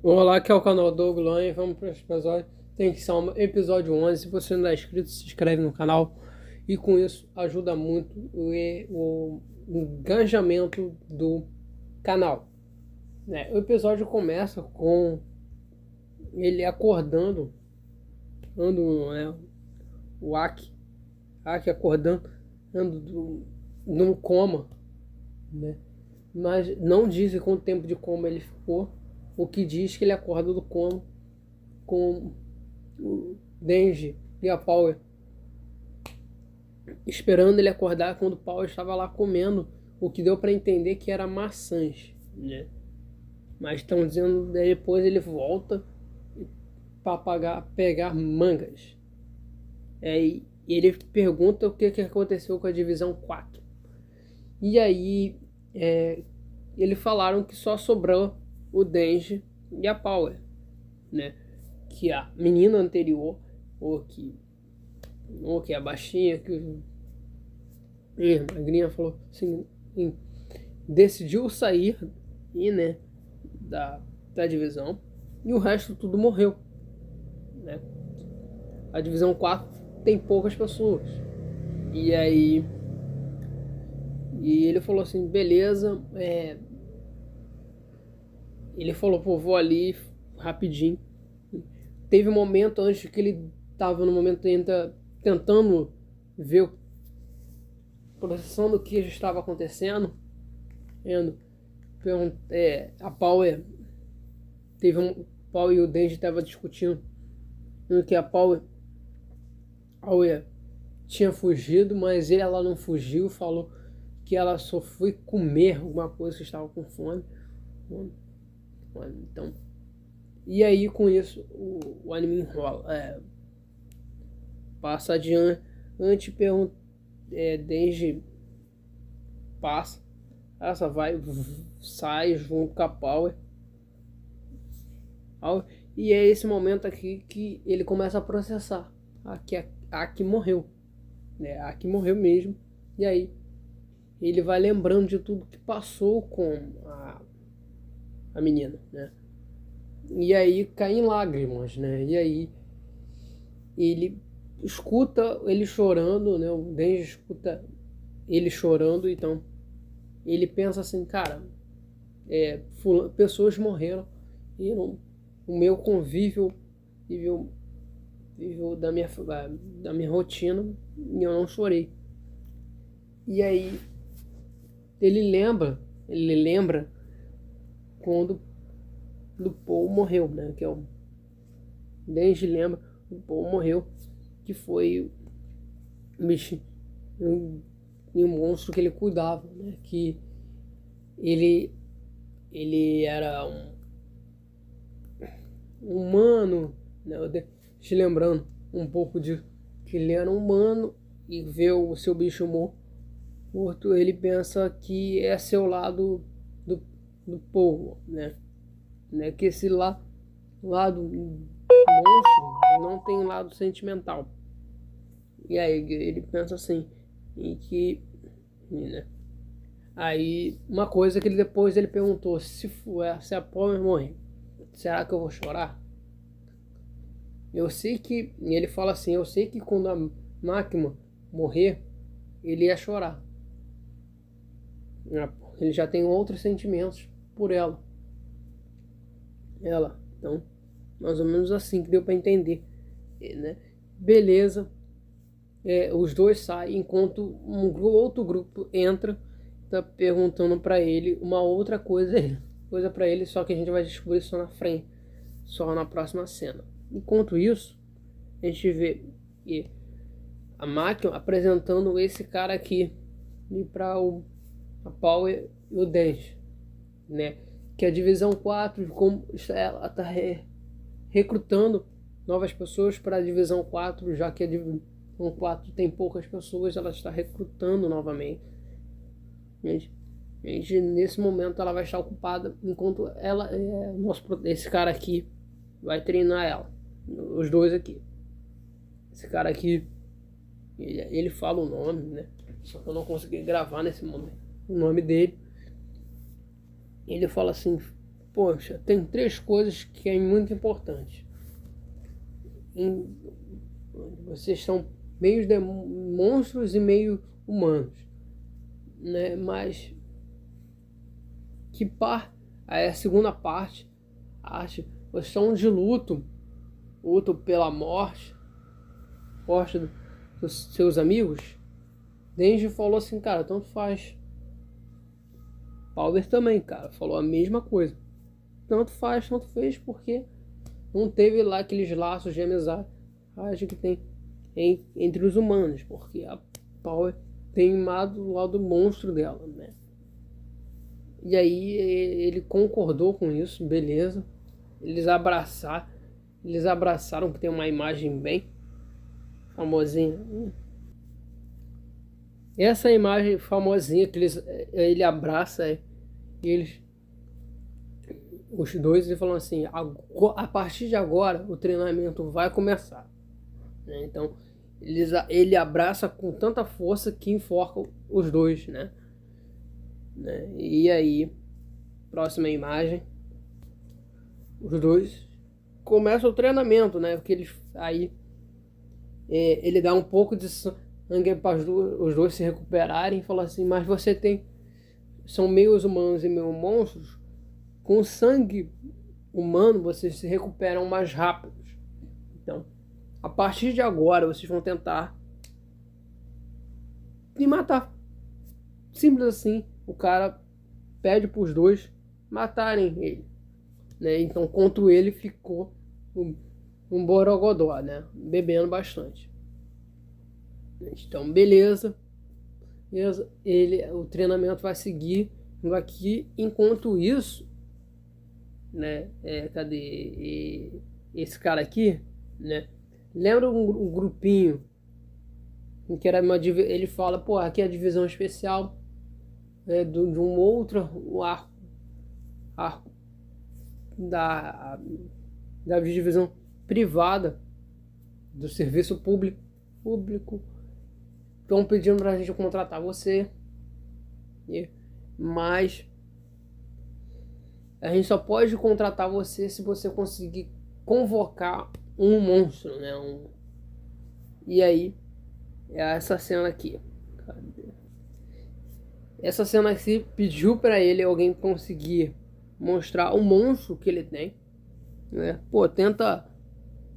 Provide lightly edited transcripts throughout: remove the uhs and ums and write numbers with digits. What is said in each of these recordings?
Olá, aqui é o canal Douglas e vamos para esse episódio. Tem que ser um episódio 11. Se você não é inscrito, se inscreve no canal e com isso ajuda muito o engajamento do canal. O episódio começa com ele acordando, o Aki acordando, num coma, né? Mas não dizem quanto tempo de coma ele ficou. O que diz que ele acorda do coma com o Denji e a Power esperando ele acordar quando o Power estava lá comendo, o que deu para entender que era maçãs, né? Mas estão dizendo que depois ele volta para pegar mangas. E ele pergunta o que aconteceu com a divisão 4. E aí eles falaram que só sobrou o Denji e a Power, né? Que a menina anterior, ou que a baixinha, que a magrinha falou assim, decidiu sair né, da divisão, e o resto tudo morreu, né? A divisão 4 tem poucas pessoas. E aí ele falou assim, beleza, ele falou, pô, vou ali rapidinho. Teve um momento antes que ele estava no momento ainda tentando ver, processando o que estava acontecendo. A Power Power e o Denji estavam discutindo que a Power tinha fugido, mas ela não fugiu, falou que ela só foi comer alguma coisa que estava com fome. Então, e aí com isso o anime enrola, passa adiante, Denji passa, ela só sai junto com a Power, e é esse momento aqui que ele começa a processar a Aki morreu, né? A Aki morreu mesmo. E aí ele vai lembrando de tudo que passou com a menina, né? E aí cai em lágrimas, né? E aí ele escuta ele chorando, né? O Denji escuta ele chorando, então ele pensa assim, cara, pessoas morreram e o meu convívio viveu da minha rotina e eu não chorei. E aí ele lembra quando o Paul morreu, né? Que é o Denji lembra, o Paul morreu, que foi um monstro que ele cuidava, né? Que ele era um humano, né? Te lembrando um pouco de que ele era humano e vê o seu bicho morto, ele pensa que é seu lado do povo, né? Que esse lado monstro não tem lado sentimental. E aí ele pensa assim, em que, né? Aí uma coisa que depois ele perguntou, se a Power morrer, será que eu vou chorar? Eu sei que, e ele fala assim, eu sei que quando a Máquina morrer, ele ia chorar. Ele já tem outros sentimentos por ela. Então, mais ou menos assim que deu para entender, né? Beleza. Os dois saem enquanto outro grupo entra, tá perguntando para ele uma outra coisa para ele, só que a gente vai descobrir só na frente, só na próxima cena. Enquanto isso, a gente vê a Máquina apresentando esse cara aqui para a Power e o Denji, né? Que a divisão 4, como ela está recrutando novas pessoas para a divisão 4, já que a divisão 4 tem poucas pessoas, ela está recrutando novamente. Nesse momento ela vai estar ocupada, enquanto esse cara aqui vai treinar ela. Os dois aqui. Esse cara aqui, ele fala o nome, né? Só que eu não consegui gravar nesse momento o nome dele. Ele fala assim, poxa, tem 3 coisas que é muito importante. Vocês são meio monstros e meio humanos, né? Mas aí a segunda parte, vocês estão de luto pela morte dos seus amigos. Denji falou assim, cara, tanto faz. Powder também, cara, falou a mesma coisa. Tanto faz, tanto fez, porque não teve lá aqueles laços de amizade que tem entre os humanos, porque a Power tem o lado monstro dela, né? E aí ele concordou com isso, beleza. Eles abraçaram, que tem uma imagem bem famosinha. Essa imagem famosinha que ele abraça os dois, e falam assim, a partir de agora o treinamento vai começar, né? Então ele abraça com tanta força que enforca os dois, né? E aí, próxima imagem, os dois começam o treinamento, né? Porque ele dá um pouco de sangue para os dois se recuperarem, e fala assim, mas são meios humanos e meio monstros. Com sangue humano, vocês se recuperam mais rápido. Então, a partir de agora, vocês vão tentar me matar. Simples assim. O cara pede para os dois matarem ele, né? Então, contra ele ficou um borogodó, né? Bebendo bastante. Então, beleza. O treinamento vai seguir aqui. Enquanto isso, né? Cadê esse cara aqui, né? Lembra um grupinho que era ele fala, pô, aqui é a divisão especial, de um outro arco da divisão privada do serviço público. Estão pedindo pra gente contratar você, mas a gente só pode contratar você se você conseguir convocar um monstro, né? E aí, é essa cena aqui. Cadê? Essa cena aqui pediu pra ele alguém conseguir mostrar o monstro que ele tem, né? Pô, tenta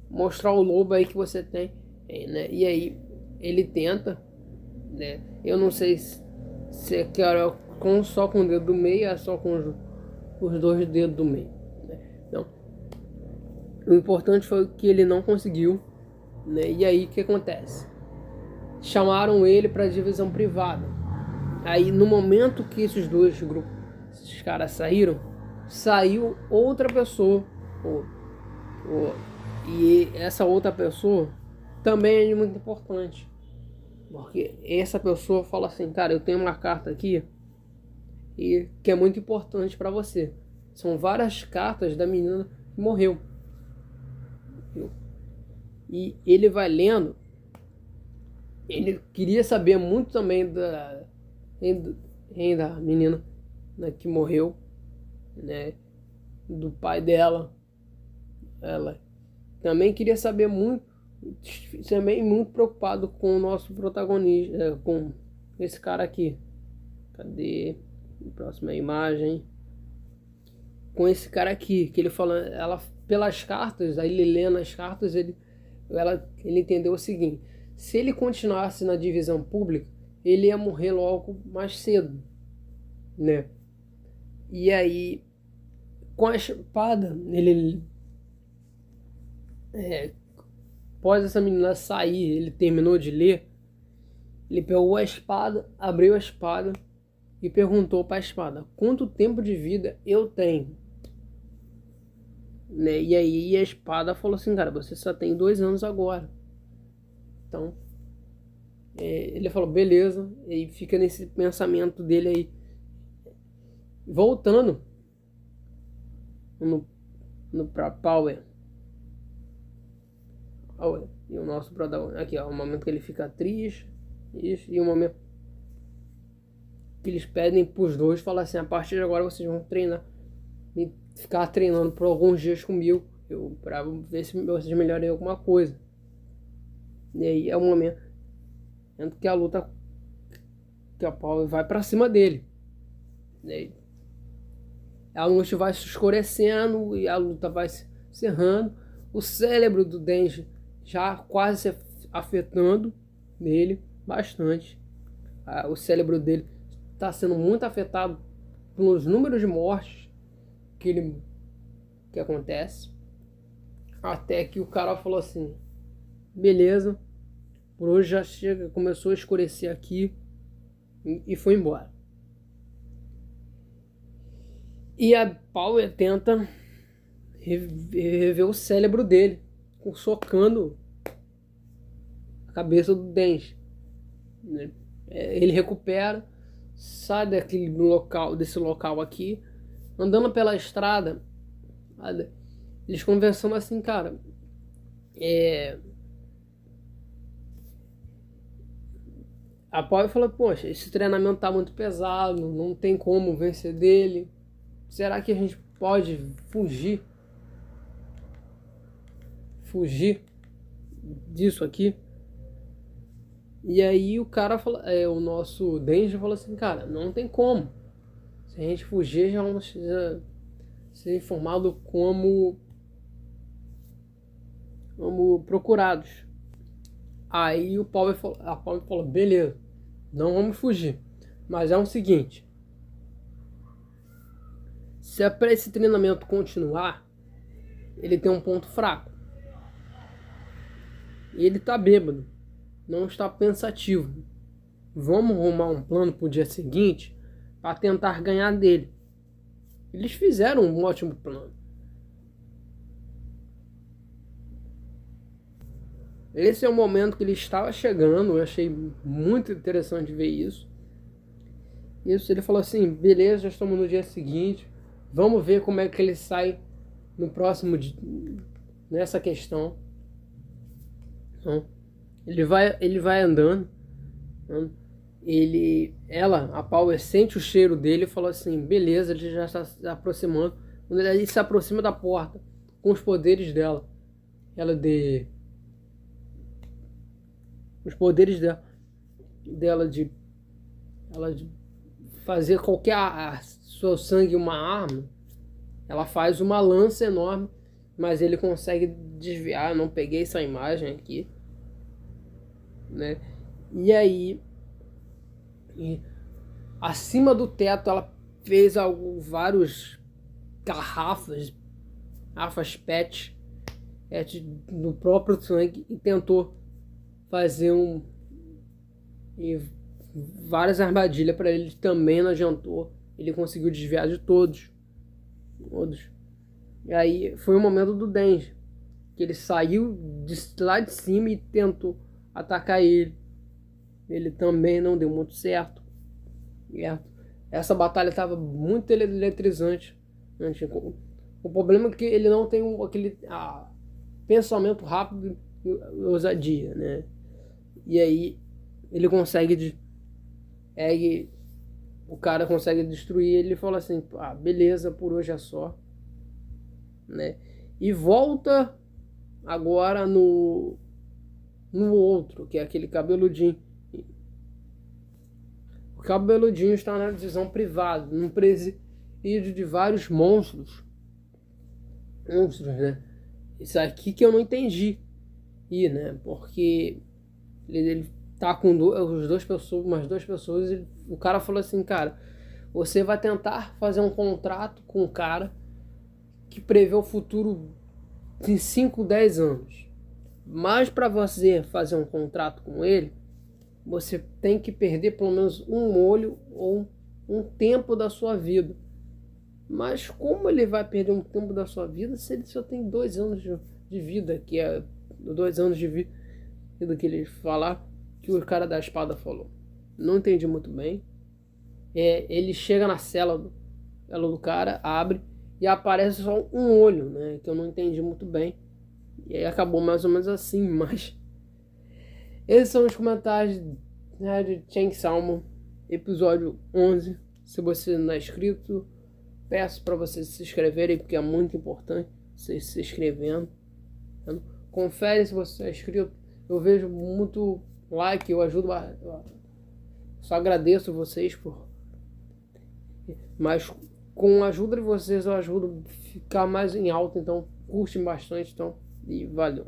mostrar o lobo aí que você tem, né? E aí, ele tenta, né? Eu não sei se é só com o dedo do meio, é só com os 2 dedos do meio, né? Então, o importante foi que ele não conseguiu, né? E aí o que acontece? Chamaram ele para a divisão privada. Aí no momento que esses caras saiu outra pessoa, e essa outra pessoa também é muito importante, porque essa pessoa fala assim, cara, eu tenho uma carta aqui e que é muito importante para você. São várias cartas da menina que morreu. E ele vai lendo. Ele queria saber muito também da menina, né, que morreu, né, do pai dela. Ela também queria saber muito, também muito preocupado com o nosso protagonista, com esse cara aqui. Cadê? Próxima imagem. Com esse cara aqui, que ele fala, ela pelas cartas, aí ele lendo as cartas, ele entendeu o seguinte: se ele continuasse na divisão pública, ele ia morrer logo mais cedo, né? E aí, com a espada, ele após essa menina sair, ele terminou de ler, ele pegou a espada, abriu a espada e perguntou para a espada: quanto tempo de vida eu tenho? Né? E aí a espada falou assim: cara, você só tem 2 anos agora. Então, ele falou, beleza. E fica nesse pensamento dele aí. Voltando pra Power. E o nosso protagonista aqui, ó, o momento que ele fica triste, isso, e o momento que eles pedem pros dois, falar assim: a partir de agora vocês vão treinar, me ficar treinando por alguns dias comigo, pra ver se vocês melhorem alguma coisa. E aí é o momento que a luta, que a Power vai pra cima dele. E aí, a noite vai se escurecendo e a luta vai se encerrando. O cérebro do Denji já quase se afetando nele bastante. O cérebro dele está sendo muito afetado pelos números de mortes que acontece. Até que o cara falou assim: beleza, por hoje já chega, começou a escurecer aqui, e foi embora. E a Power tenta rever o cérebro dele, socando a cabeça do Denji. Ele recupera, sai desse local aqui, andando pela estrada. Eles conversando assim, cara, a Power falou: poxa, esse treinamento tá muito pesado, não tem como vencer dele. Será que a gente pode fugir disso aqui? E aí o cara falou, o nosso Denji falou assim: cara, não tem como. Se a gente fugir, já vamos ser informados como procurados. Aí a Power falou: beleza, não vamos fugir, mas é o seguinte, se é para esse treinamento continuar, ele tem um ponto fraco. E ele tá bêbado, não está pensativo. Vamos arrumar um plano pro dia seguinte para tentar ganhar dele. Eles fizeram um ótimo plano. Esse é o momento que ele estava chegando. Eu achei muito interessante ver isso. Ele falou assim: beleza, já estamos no dia seguinte. Vamos ver como é que ele sai no próximo dia, nessa questão. Então, ele vai andando. A Power sente o cheiro dele e falou assim: beleza, ele já está se aproximando. Quando ele se aproxima da porta com os poderes dela, os poderes dela de fazer qualquer seu sangue uma arma, ela faz uma lança enorme, mas ele consegue desviar. Eu não peguei essa imagem aqui, né? E aí, acima do teto, ela fez vários garrafas PET no próprio sangue e tentou fazer várias armadilhas para ele. Também não adiantou. Ele conseguiu desviar de todos. E aí foi o momento do Denji, que ele saiu lá de cima e tentou atacar ele. Ele também não deu muito certo. Essa batalha estava muito eletrizante. O problema é que ele não tem aquele pensamento rápido e ousadia, né? E aí ele consegue o cara consegue destruir ele. Ele fala assim: beleza, por hoje é só, né? E volta agora no outro, que é aquele cabeludinho. O cabeludinho está na visão privada, num presídio de vários monstros, né? Isso aqui que eu não entendi. Né? Porque ele tá com umas duas pessoas, e o cara falou assim: cara, você vai tentar fazer um contrato com o cara que prevê o futuro de 5, 10 anos. Mas para você fazer um contrato com ele, você tem que perder pelo menos um olho ou um tempo da sua vida. Mas como ele vai perder um tempo da sua vida se ele só tem 2 anos de vida, que é 2 anos de vida que ele falar, que o cara da espada falou? Não entendi muito bem. Ele chega na cela do cara, abre e aparece só um olho, né? Que eu não entendi muito bem. E aí acabou mais ou menos assim, mas esses são os comentários, né, de Chainsaw Man, episódio 11. Se você não é inscrito, peço para vocês se inscreverem, porque é muito importante vocês se inscrevendo. Confere se você é inscrito. Eu vejo muito like, eu ajudo. Só agradeço vocês por. Mas com a ajuda de vocês eu ajudo a ficar mais em alta. Então curte bastante. Então, e valeu.